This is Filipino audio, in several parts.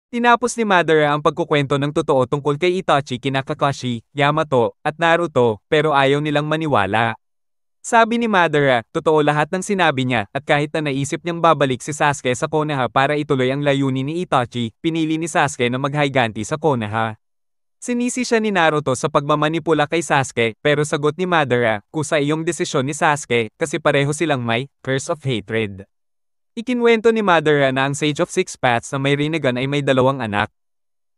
Tinapos ni Madara ang pagkukwento ng totoo tungkol kay Itachi kina Kakashi, Yamato, at Naruto, pero ayaw nilang maniwala. Sabi ni Madara, totoo lahat ng sinabi niya, at kahit na naisip niyang babalik si Sasuke sa Konoha para ituloy ang layunin ni Itachi, pinili ni Sasuke na maghiganti sa Konoha. Sinisi siya ni Naruto sa pagmamanipula kay Sasuke, pero sagot ni Madara, kusa iyong desisyon ni Sasuke, kasi pareho silang may curse of hatred. Ikinwento ni Madara na ang Sage of Six Paths na may Rinnegan ay may dalawang anak.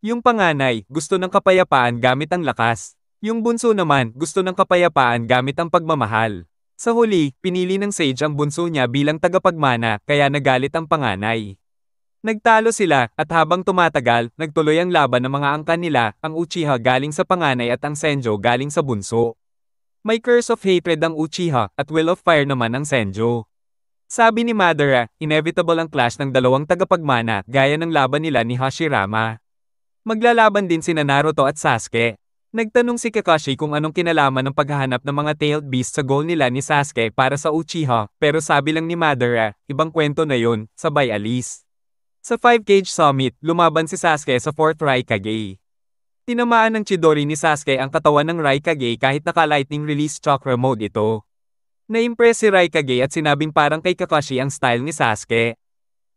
Yung panganay, gusto ng kapayapaan gamit ang lakas. Yung bunso naman, gusto ng kapayapaan gamit ang pagmamahal. Sa huli, pinili ng Sage ang bunso niya bilang tagapagmana, kaya nagalit ang panganay. Nagtalo sila, at habang tumatagal, nagtuloy ang laban ng mga angkan nila, ang Uchiha galing sa panganay at ang Senjo galing sa bunso. May curse of hatred ang Uchiha, at will of fire naman ang Senjo. Sabi ni Madara, inevitable ang clash ng dalawang tagapagmana, gaya ng laban nila ni Hashirama. Maglalaban din sina Naruto at Sasuke. Nagtanong si Kakashi kung anong kinalaman ng paghahanap ng mga tailed beast sa goal nila ni Sasuke para sa Uchiha, pero sabi lang ni Madara, ibang kwento na yun, sabay alis. Sa 5-cage summit, lumaban si Sasuke sa 4th Raikage. Tinamaan ng Chidori ni Sasuke ang katawan ng Raikage kahit naka-lightning release chakra mode ito. Na-impress si Raikage at sinabing parang kay Kakashi ang style ni Sasuke.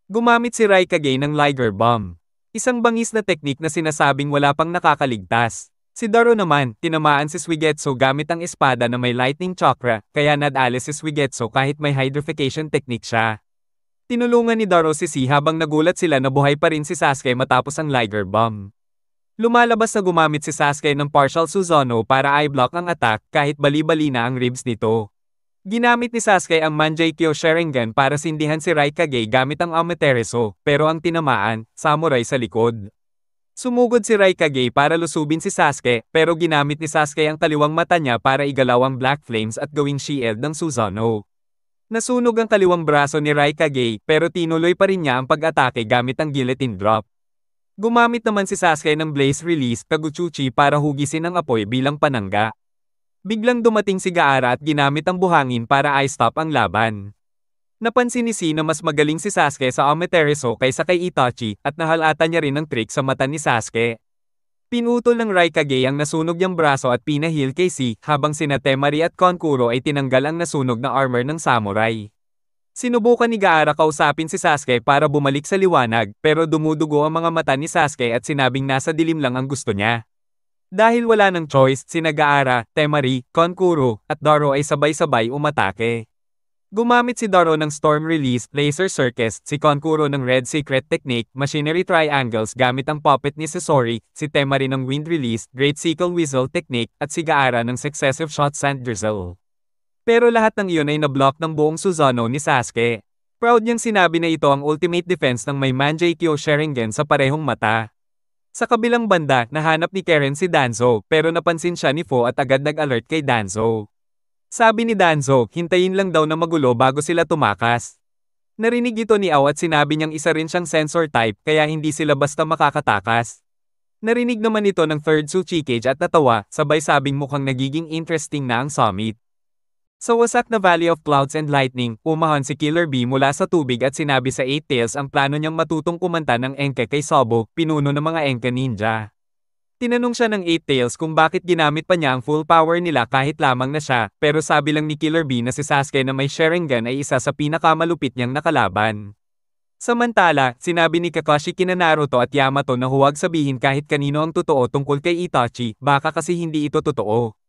Gumamit si Raikage ng Liger Bomb. Isang bangis na teknik na sinasabing wala pang nakakaligtas. Si Daro naman, tinamaan si Suigetsu gamit ang espada na may lightning chakra, kaya nadali si Suigetsu kahit may hydrification technique siya. Tinulungan ni Daro si Si habang nagulat sila na buhay pa rin si Sasuke matapos ang Liger Bomb. Lumalabas na gumamit si Sasuke ng partial Susanoo para i-block ang attack kahit bali-bali na ang ribs nito. Ginamit ni Sasuke ang Mangekyou Sharingan para sindihan si Raikage gamit ang Amaterasu, pero ang tinamaan, samurai sa likod. Sumugod si Raikage para lusubin si Sasuke, pero ginamit ni Sasuke ang kaliwang mata niya para igalaw ang Black Flames at gawing shield ng Susanoo. Nasunog ang kaliwang braso ni Raikage, pero tinuloy pa rin niya ang pag-atake gamit ang Guillotine Drop. Gumamit naman si Sasuke ng Blaze Release Kaguchuchi para hugisin ang apoy bilang panangga. Biglang dumating si Gaara at ginamit ang buhangin para i-stop ang laban. Napansin ni Si na mas magaling si Sasuke sa Amaterasu kaysa kay Itachi at nahalata niya rin ang trick sa mata ni Sasuke. Pinutol ng Raikage ang nasunog niyang braso at pinahil kay Si habang sina Temari at Konkuro ay tinanggal ang nasunog na armor ng samurai. Sinubukan ni Gaara kausapin si Sasuke para bumalik sa liwanag pero dumudugo ang mga mata ni Sasuke at sinabing nasa dilim lang ang gusto niya. Dahil wala ng choice, sina Gaara, Temari, Konkuro, at Daro ay sabay-sabay umatake. Gumamit si Daro ng Storm Release, Laser Circus, si Konkuro ng Red Secret Technique, Machinery Triangles gamit ang puppet ni Sasori, si Temari ng Wind Release, Great Sickle Whistle Technique, at si Gaara ng Successive Shot Sand Drizzle. Pero lahat ng iyon ay nablock ng buong Susanoo ni Sasuke. Proud niyang sinabi na ito ang ultimate defense ng may Mangekyou Sharingan sa parehong mata. Sa kabilang banda, nahanap ni Karen si Danzo, pero napansin siya ni Fo at agad nag-alert kay Danzo. Sabi ni Danzo, hintayin lang daw na magulo bago sila tumakas. Narinig ito ni Ao at sinabi niyang isa rin siyang sensor type kaya hindi sila basta makakatakas. Narinig naman ito ng 3rd Tsuchikage at natawa, sabay sabing mukhang nagiging interesting na ang summit. Sa wasak na Valley of Clouds and Lightning, umahon si Killer Bee mula sa tubig at sinabi sa Eight Tails ang plano niyang matutong kumanta ng Enka kay Sobo, pinuno ng mga Enka ninja. Tinanong siya ng Eight Tails kung bakit ginamit pa niya ang full power nila kahit lamang na siya, pero sabi lang ni Killer Bee na si Sasuke na may Sharingan ay isa sa pinakamalupit niyang nakalaban. Samantala, sinabi ni Kakashi kina Naruto at Yamato na huwag sabihin kahit kanino ang totoo tungkol kay Itachi, baka kasi hindi ito totoo.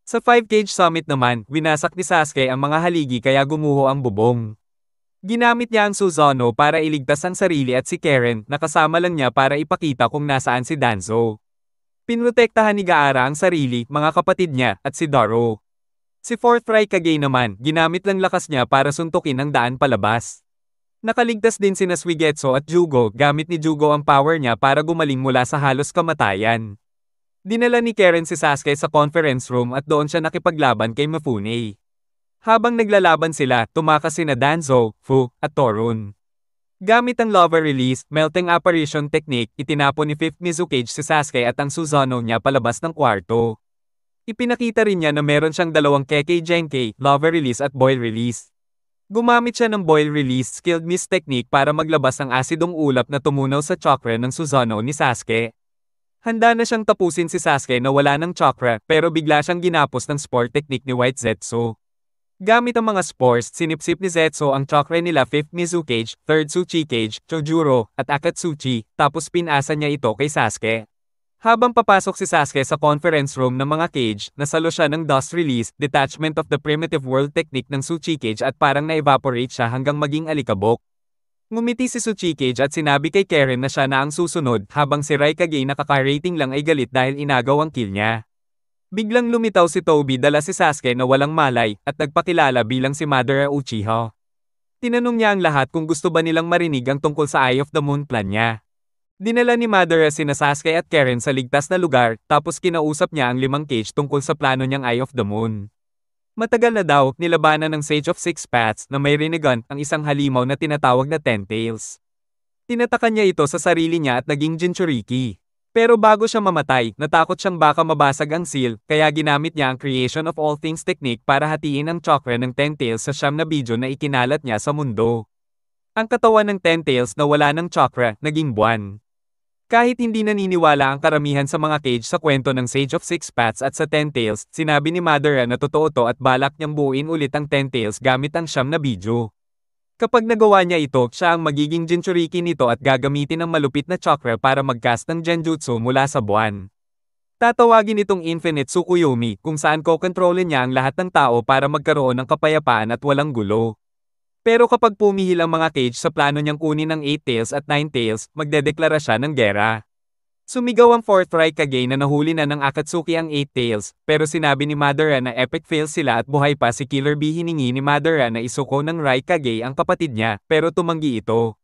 Sa 5-cage summit naman, winasak ni Sasuke ang mga haligi kaya gumuho ang bubong. Ginamit niya ang Susanoo para iligtas ang sarili at si Karen, nakasama lang niya para ipakita kung nasaan si Danzo. Pinrotektahan ni Gaara ang sarili, mga kapatid niya, at si Daro. Si 4th Raikage naman, ginamit lang lakas niya para suntukin ang daan palabas. Nakaligtas din sina Suigetsu at Jugo, gamit ni Jugo ang power niya para gumaling mula sa halos kamatayan. Dinala ni Karen si Sasuke sa conference room at doon siya nakipaglaban kay Mifune. Habang naglalaban sila, tumakas sina Danzo, Fu, at Torun. Gamit ang Lover Release, Melting Apparition Technique, itinapon ni 5th Mizukage si Sasuke at ang Susanoo niya palabas ng kwarto. Ipinakita rin niya na meron siyang dalawang Kekkei Genkai, Lover Release at Boil Release. Gumamit siya ng boil release skilled mist technique para maglabas ang asidong ulap na tumunaw sa chakra ng Susanoo ni Sasuke. Handa na siyang tapusin si Sasuke na wala ng chakra pero bigla siyang ginapos ng spore technique ni White Zetsu. Gamit ang mga spores, sinipsip ni Zetsu ang chakra nila 5th Mizukage, 3rd Tsuchikage, Chojuro, at Akatsuchi, tapos pinasa niya ito kay Sasuke. Habang papasok si Sasuke sa conference room ng mga cage, nasalo siya ng dust release, detachment of the primitive world technique ng Tsuchikage at parang na-evaporate siya hanggang maging alikabok. Ngumiti si Tsuchikage at sinabi kay Karen na siya na ang susunod, habang si Raikage nakaka-rating lang ay galit dahil inagaw ang kill niya. Biglang lumitaw si Toby dala si Sasuke na walang malay at nagpakilala bilang si Madara Uchiha. Tinanong niya ang lahat kung gusto ba nilang marinig ang tungkol sa Eye of the Moon plan niya. Dinala ni Madara sina Sasuke at Karen sa ligtas na lugar tapos kinausap niya ang 5 cage tungkol sa plano niyang Eye of the Moon. Matagal na daw, nilabanan ng Sage of Six Paths na may Rinnegan ang isang halimaw na tinatawag na Ten Tails. Tinatakan niya ito sa sarili niya at naging Jinchuriki. Pero bago siya mamatay, natakot siyang baka mabasag ang seal, kaya ginamit niya ang Creation of All Things technique para hatiin ang chakra ng Ten Tails sa 9 na bidyo na ikinalat niya sa mundo. Ang katawan ng Ten Tails na wala ng chakra, naging buwan. Kahit hindi naniniwala ang karamihan sa mga cage sa kwento ng Sage of Six Paths at sa Ten Tails, sinabi ni Madara na totoo to at balak niyang buuin ulit ang Ten Tails gamit ang 9 na bidyo. Kapag nagawa niya ito, siya ang magiging Jinchuriki nito at gagamitin ng malupit na chakra para mag-cast ng Genjutsu mula sa buwan. Tatawagin itong Infinite Tsukuyomi kung saan kokontrolin niya ang lahat ng tao para magkaroon ng kapayapaan at walang gulo. Pero kapag pumihil ang mga cage sa plano niyang kunin ng 8 Tails at 9 Tails, magdedeklara siya ng gera. Sumigaw ang 4th Raikage na nahuli na ng Akatsuki ang 8 Tails, pero sinabi ni Madara na epic fail sila at buhay pa si Killer Bee. Hiningi ni Madara na isuko ng Raikage ang kapatid niya, pero tumanggi ito.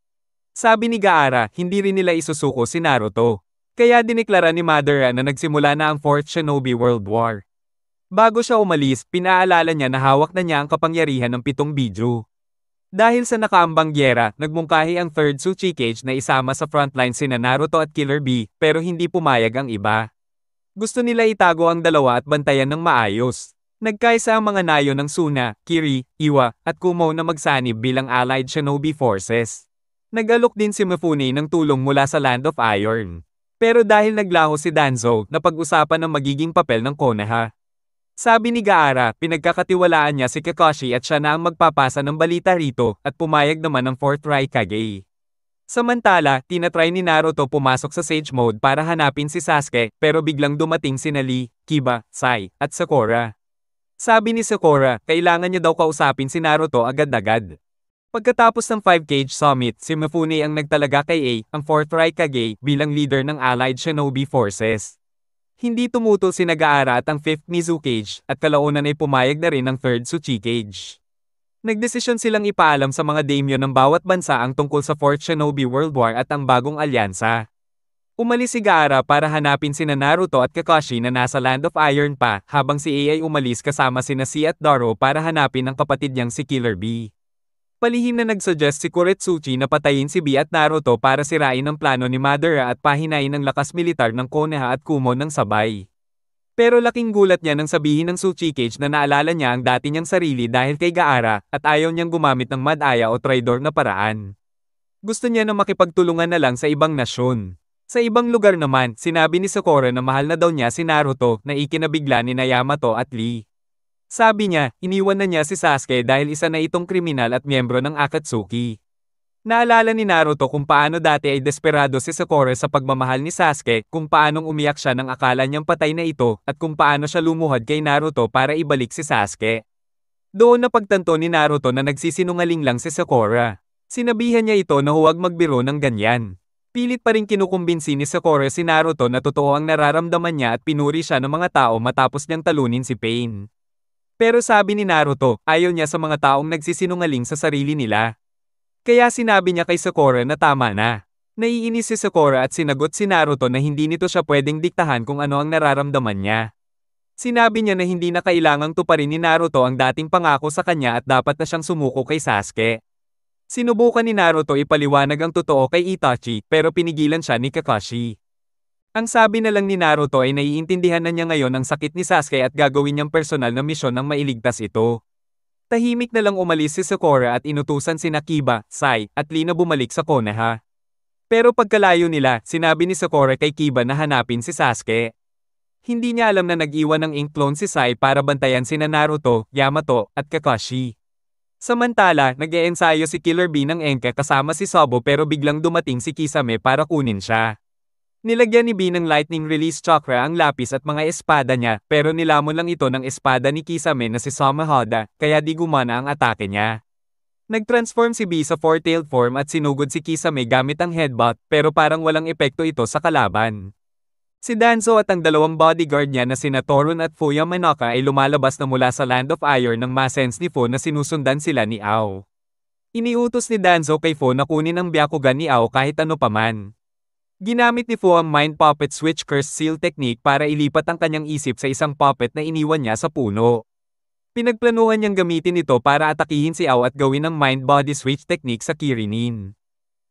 Sabi ni Gaara, hindi rin nila isusuko si Naruto. Kaya dineklara ni Madara na nagsimula na ang 4th Shinobi World War. Bago siya umalis, pinaalala niya na hawak na niya ang kapangyarihan ng 7 bidyo. Dahil sa nakaambang gyera, nagmungkahi ang 3rd Tsuchikage na isama sa frontline sina Naruto at Killer Bee, pero hindi pumayag ang iba. Gusto nila itago ang dalawa at bantayan ng maayos. Nagkaisa ang mga nayo ng Suna, Kiri, Iwa, at Kumo na magsanib bilang allied shinobi forces. Nag-alok din si Mifune ng tulong mula sa Land of Iron. Pero dahil naglaho si Danzo, napag-usapan ang magiging papel ng Konoha. Sabi ni Gaara, pinagkakatiwalaan niya si Kakashi at siya na ang magpapasa ng balita rito, at pumayag naman ang 4th Raikage. Samantala, tinatry ni Naruto pumasok sa Sage Mode para hanapin si Sasuke, pero biglang dumating sina Lee, Kiba, Sai, at Sakura. Sabi ni Sakura, kailangan niya daw kausapin si Naruto agad-agad. Pagkatapos ng 5 Cage Summit, si Mifune ang nagtalaga kay A, ang 4th Raikage, bilang leader ng Allied Shinobi Forces. Hindi tumutol si Gaara at ang 5th Mizukage, at kalaunan ay pumayag na rin ang 3rd Tsuchikage. Nagdesisyon silang ipaalam sa mga daimyo ng bawat bansa ang tungkol sa 4th Shinobi World War at ang bagong alyansa. Umalis si Gaara para hanapin sina Naruto at Kakashi na nasa Land of Iron pa, habang si A ay umalis kasama sina C at Daro para hanapin ang kapatid niyang si Killer Bee. Palihim na nagsuggest si Kuretsuchi na patayin si Bee at Naruto para sirain ang plano ni Madara at pahinain ang lakas militar ng Konoha at Kumo ng sabay. Pero laking gulat niya nang sabihin ng Tsuchikage na naalala niya ang dati niyang sarili dahil kay Gaara, at ayaw niyang gumamit ng Madaya o Traidor na paraan. Gusto niya na makipagtulungan na lang sa ibang nasyon. Sa ibang lugar naman, sinabi ni Sakura na mahal na daw niya si Naruto na ikinabigla ni Yamato at Lee. Sabi niya, iniwan na niya si Sasuke dahil isa na itong kriminal at miyembro ng Akatsuki. Naalala ni Naruto kung paano dati ay desperado si Sakura sa pagmamahal ni Sasuke, kung paanong umiyak siya nang akala niyang patay na ito, at kung paano siya lumuhod kay Naruto para ibalik si Sasuke. Doon napagtanto ni Naruto na nagsisinungaling lang si Sakura. Sinabihan niya ito na huwag magbiro ng ganyan. Pilit pa rin kinukumbinsi ni Sakura si Naruto na totoo ang nararamdaman niya at pinuri siya ng mga tao matapos niyang talunin si Pain. Pero sabi ni Naruto, ayaw niya sa mga taong nagsisinungaling sa sarili nila. Kaya sinabi niya kay Sakura na tama na. Naiinis si Sakura at sinagot si Naruto na hindi nito siya pwedeng diktahan kung ano ang nararamdaman niya. Sinabi niya na hindi na kailangang tuparin ni Naruto ang dating pangako sa kanya at dapat na siyang sumuko kay Sasuke. Sinubukan ni Naruto ipaliwanag ang totoo kay Itachi, pero pinigilan siya ni Kakashi. Ang sabi na lang ni Naruto ay naiintindihan na niya ngayon ang sakit ni Sasuke at gagawin niyang personal na misyon nang mailigtas ito. Tahimik na lang umalis si Sakura at inutusan sina Kiba, Sai, at Lee na bumalik sa Konoha. Pero pagkalayo nila, sinabi ni Sakura kay Kiba na hanapin si Sasuke. Hindi niya alam na nag-iwan ng ink clone si Sai para bantayan sina Naruto, Yamato, at Kakashi. Samantala, nag-e-ensayo si Killer Bee ng Enka kasama si Sabo pero biglang dumating si Kisame para kunin siya. Nilagyan ni Bee ng lightning release chakra ang lapis at mga espada niya, pero nilamon lang ito ng espada ni Kisame na si Samahada, kaya di gumana ang atake niya. Nag-transform si Bee sa four-tailed form at sinugod si Kisame gamit ang headbutt, pero parang walang epekto ito sa kalaban. Si Danzo at ang dalawang bodyguard niya na sina Torun at Fuya Manaka ay lumalabas na mula sa Land of Iron nang masense ni Fu na sinusundan sila ni Ao. Iniutos ni Danzo kay Fu na kunin ang Byakugan ni Ao kahit ano paman. Ginamit ni Fu ang Mind Puppet Switch Curse Seal technique para ilipat ang kanyang isip sa isang puppet na iniwan niya sa puno. Pinagplanuhan niyang gamitin ito para atakihin si Ao at gawin ang Mind Body Switch technique sa Kirinin.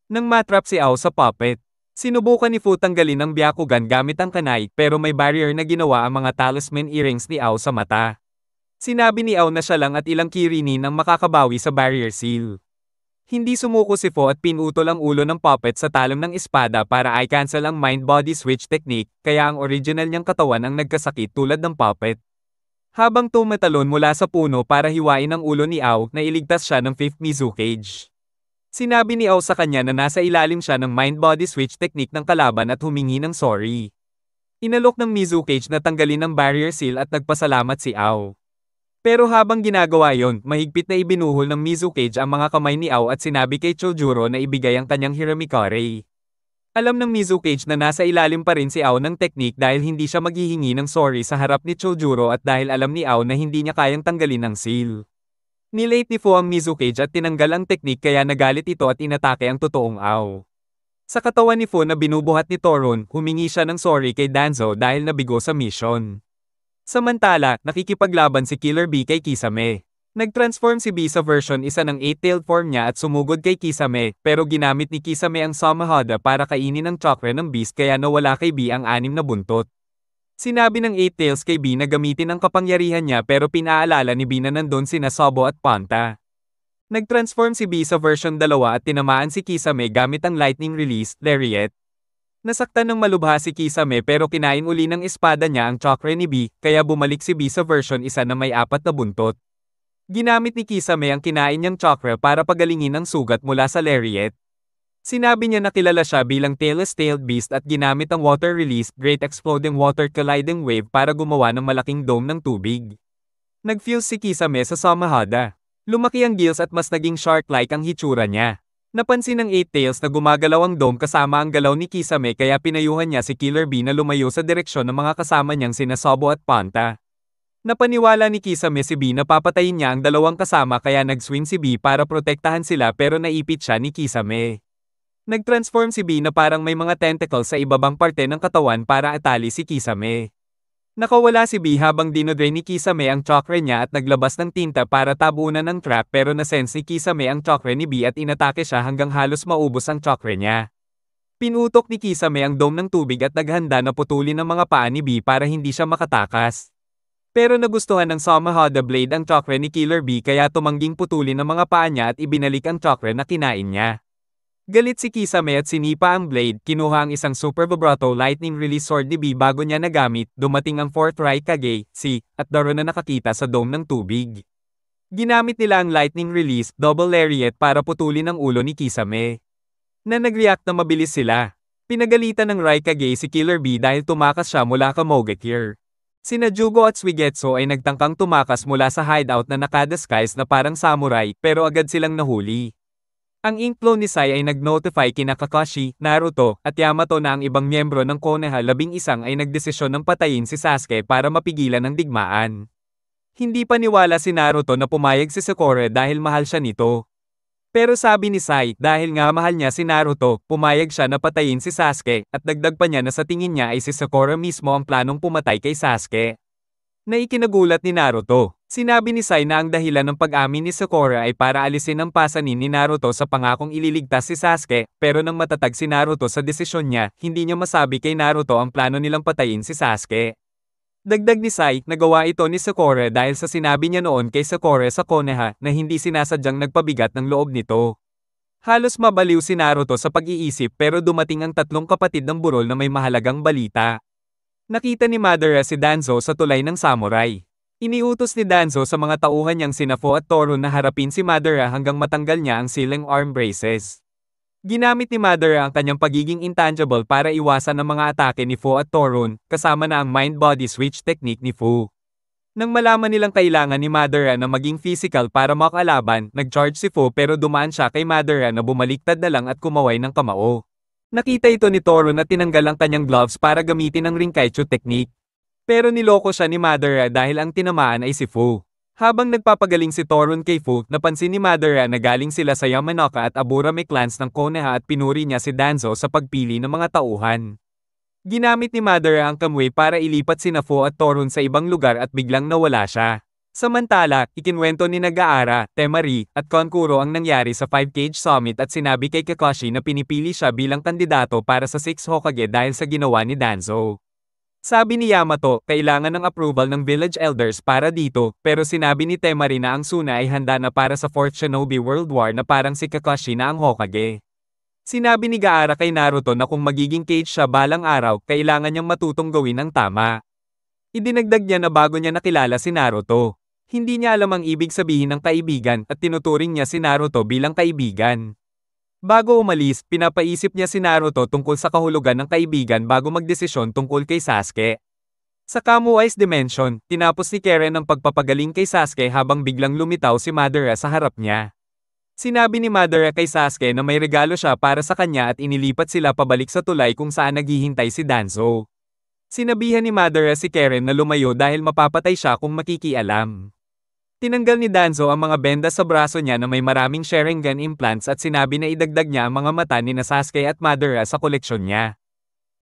Nang matrap si Ao sa puppet, sinubukan ni Fu tanggalin ang Byakugan gamit ang kanay pero may barrier na ginawa ang mga talisman earrings ni Ao sa mata. Sinabi ni Ao na siya lang at ilang Kirinin ang makakabawi sa barrier seal. Hindi sumuko si Fu at pinutol ang ulo ng puppet sa talon ng espada para i-cancel ang mind-body switch technique, kaya ang original niyang katawan ang nagkasakit tulad ng puppet. Habang tumatalon mula sa puno para hiwain ang ulo ni Ao, nailigtas siya ng 5th Mizukage. Sinabi ni Ao sa kanya na nasa ilalim siya ng mind-body switch technique ng kalaban at humingi ng sorry. Inalok ng Mizukage na tanggalin ang barrier seal at nagpasalamat si Ao. Pero habang ginagawa yon, mahigpit na ibinuhol ng Mizukage ang mga kamay ni Ao at sinabi kay Chojuro na ibigay ang kanyang Hiramikare. Alam ng Mizukage na nasa ilalim pa rin si Ao ng technique dahil hindi siya maghihingi ng sorry sa harap ni Chojuro at dahil alam ni Ao na hindi niya kayang tanggalin ang seal. Nilate ni Fu ang Mizukage at tinanggal ang technique kaya nagalit ito at inatake ang totoong Ao. Sa katawan ni Fu na binubuhat ni Torun, humingi siya ng sorry kay Danzo dahil nabigo sa mission. Samantala, nakikipaglaban si Killer Bee kay Kisame. Nag-transform si Bee sa version 1 ng 8-tailed form niya at sumugod kay Kisame, pero ginamit ni Kisame ang Samahada para kainin ang chakra ng beast kaya nawala kay Bee ang 6 na buntot. Sinabi ng 8-tails kay Bee na gamitin ang kapangyarihan niya pero pinaalala ni Bee na nandun sina Sabo at Panta. Nag-transform si Bee sa version 2 at tinamaan si Kisame gamit ang lightning release, Lariat. Nasaktan ng malubha si Kisame pero kinain uli ng espada niya ang chakra ni Bee, kaya bumalik si Bee sa version 1 na may 4 na buntot. Ginamit ni Kisame ang kinain niyang chakra para pagalingin ang sugat mula sa Lariat. Sinabi niya na kilala siya bilang Tailless-tailed beast at ginamit ang water release, Great Exploding Water Colliding Wave para gumawa ng malaking dome ng tubig. Nag-fuse si Kisame sa Samahada. Lumaki ang gills at mas naging shark-like ang hitsura niya. Napansin ng 8-tails na gumagalaw ang dome kasama ang galaw ni Kisame kaya pinayuhan niya si Killer Bee na lumayo sa direksyon ng mga kasama niyang sina Sabo at Panta. Napaniwala ni Kisame si Bee na papatayin niya ang dalawang kasama kaya nag-swing si Bee para protektahan sila pero naipit siya ni Kisame. Nag-transform si Bee na parang may mga tentacles sa ibabang parte ng katawan para atali si Kisame. Nakawala si Bee habang dinodrain ni Kisame ang chakra niya at naglabas ng tinta para tabunan ng trap pero nasense ni Kisame ang chakra ni Bee at inatake siya hanggang halos maubos ang chakra niya. Pinutok ni Kisame ang dome ng tubig at naghanda na putulin ang mga paa ni Bee para hindi siya makatakas. Pero nagustuhan ng Samahada Blade ang chakra ni Killer Bee kaya tumangging putulin ang mga paa niya at ibinalik ang chakra na kinain niya. Galit si Kisame at sinipa ang blade, kinuha ang isang Super Vibrato Lightning Release Sword ni Bee bago niya nagamit, dumating ang 4th Raikage, at Daro na nakakita sa dome ng tubig. Ginamit nila ang Lightning Release, Double Lariat para putulin ang ulo ni Kisame. Na nag-react na mabilis sila. Pinagalitan ng Raikage si Killer Bee dahil tumakas siya mula kay Mogekir. Sina Jugo at Suigetsu ay nagtangkang tumakas mula sa hideout na nakadisguise na parang samurai pero agad silang nahuli. Ang ink clone ni Sai ay nag-notify kina Kakashi, Naruto, at Yamato na ang ibang miyembro ng Konoha 11 ay nagdesisyon ng patayin si Sasuke para mapigilan ang digmaan. Hindi paniwala si Naruto na pumayag si Sakura dahil mahal siya nito. Pero sabi ni Sai, dahil nga mahal niya si Naruto, pumayag siya na patayin si Sasuke, at dagdag pa niya na sa tingin niya ay si Sakura mismo ang planong pumatay kay Sasuke. Na ikinagulat ni Naruto. Sinabi ni Sai na ang dahilan ng pag-amin ni Sakura ay para alisin ang pasanin ni Naruto sa pangakong ililigtas si Sasuke, pero nang matatag si Naruto sa desisyon niya, hindi niya masabi kay Naruto ang plano nilang patayin si Sasuke. Dagdag ni Sai, nagawa ito ni Sakura dahil sa sinabi niya noon kay Sakura sa Konoha na hindi sinasadyang nagpabigat ng loob nito. Halos mabaliw si Naruto sa pag-iisip pero dumating ang tatlong kapatid ng burol na may mahalagang balita. Nakita ni Madara si Danzo sa tulay ng samurai. Iniutos ni Danzo sa mga tauhan niyang sina Fu at Toro na harapin si Madara hanggang matanggal niya ang silang arm braces. Ginamit ni Madara ang kanyang pagiging intangible para iwasan ang mga atake ni Fu at Torun, kasama na ang mind-body switch technique ni Fu. Nang malaman nilang kailangan ni Madara na maging physical para makalaban, nag-charge si Fu pero dumaan siya kay Madara na bumaliktad na lang at kumaway ng kamao. Nakita ito ni Toro na tinanggal ang kanyang gloves para gamitin ang Rinkaichu technique. Pero niloko siya ni Madara dahil ang tinamaan ay si Fu. Habang nagpapagaling si Torun kay Fu, napansin ni Madara na galing sila sa Yamanaka at Aburame clans ng Konoha at pinuri niya si Danzo sa pagpili ng mga tauhan. Ginamit ni Madara ang kamwe para ilipat sina Fu at Torun sa ibang lugar at biglang nawala siya. Samantala, ikinwento ni Nagaara, Temari, at Konkuro ang nangyari sa 5-Cage Summit at sinabi kay Kakashi na pinipili siya bilang kandidato para sa 6 Hokage dahil sa ginawa ni Danzo. Sabi ni Yamato, kailangan ng approval ng village elders para dito, pero sinabi ni Temari na ang Suna ay handa na para sa 4th Shinobi World War na parang si Kakashi na ang Hokage. Sinabi ni Gaara kay Naruto na kung magiging Cage siya balang araw, kailangan niyang matutong gawin ang tama. Idinagdag niya na bago niya nakilala si Naruto. Hindi niya alam ang ibig sabihin ng kaibigan at tinuturing niya si Naruto bilang kaibigan. Bago umalis, pinapaisip niya si Naruto tungkol sa kahulugan ng kaibigan bago magdesisyon tungkol kay Sasuke. Sa Kamui's Dimension, tinapos ni Karen ang pagpapagaling kay Sasuke habang biglang lumitaw si Madara sa harap niya. Sinabi ni Madara kay Sasuke na may regalo siya para sa kanya at inilipat sila pabalik sa tulay kung saan naghihintay si Danzo. Sinabihan ni Madara si Karen na lumayo dahil mapapatay siya kung makikialam. Tinanggal ni Danzo ang mga benda sa braso niya na may maraming Sharingan implants at sinabi na idagdag niya ang mga mata ni Sasuke at Madara sa koleksyon niya.